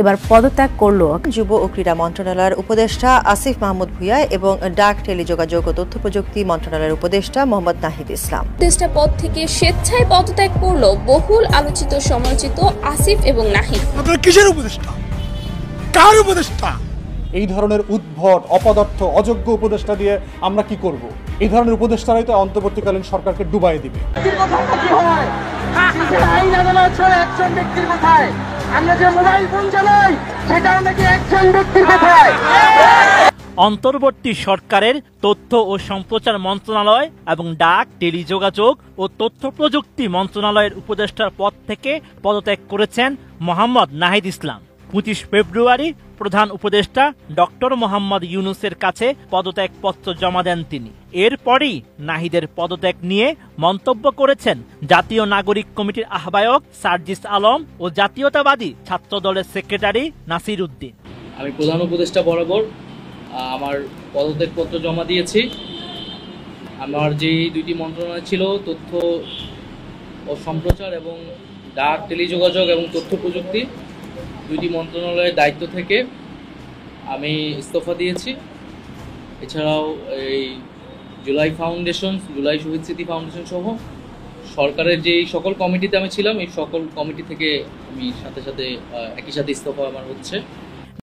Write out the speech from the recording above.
এবার পদত্যাগ করলো যুব ও ক্রীড়া মন্ত্রণালয়ের উপদেষ্টা আসিফ মাহমুদ ভূঁইয়া এবং ডাক টেলিযোগাযোগ ও তথ্য প্রযুক্তি মন্ত্রণালয়ের উপদেষ্টা মোহাম্মদ নাহিদ ইসলাম। উপদেষ্টা পদ থেকে স্বেচ্ছায় পদত্যাগ করলো বহুল আলোচিত সমালোচিত আসিফ এবং নাহিদ। আপনারা কিসের উপদেষ্টা? কার উপদেষ্টা? এই ধরনের উদ্ভট অপদার্থ অযোগ্য উপদেষ্টা দিয়ে আমরা কি করব? এই ধরনের উপদেষ্টারাই তো অন্তর্বর্তীকালীন সরকারকে ডুবাই দিবে। অন্তর্বর্তী সরকারের তথ্য ও সম্প্রচার মন্ত্রণালয় এবং ডাক টেলিযোগাযোগ ও তথ্য প্রযুক্তি মন্ত্রণালয়ের উপদেষ্টার পদ থেকে পদত্যাগ করেছেন মোহাম্মদ নাহিদ ইসলাম। 25 ফেব্রুয়ারি প্রধান উপদেষ্টা ডক্টর মোহাম্মদ ইউনূসের কাছে পদত্যাগপত্র জমা দেন তিনি। এরপরই নাহিদের পদত্যাগ নিয়ে মন্তব্য করেছেন জাতীয় নাগরিক কমিটির আহ্বায়ক সার্জিস আলম ও জাতীয়তাবাদী ছাত্র দলের সেক্রেটারি নাসির উদ্দিন। আমি প্রধান উপদেষ্টা বরাবর আমার পদত্যাগপত্র জমা দিয়েছি। আমার যে দুইটি মন্ত্রণালয় ছিল, তথ্য ও সম্প্রচার এবং ডাক টেলিযোগাযোগ এবং তথ্য প্রযুক্তি, দুইটি মন্ত্রণালয়ের দায়িত্ব থেকে আমি ইস্তফা দিয়েছি। এছাড়াও এই জুলাই শহীদ স্মৃতি ফাউন্ডেশন সহ সরকারের যে সকল কমিটিতে আমি ছিলাম, এই সকল কমিটি থেকে আমি সাথে সাথে একই সাথে ইস্তফা আমার হচ্ছে।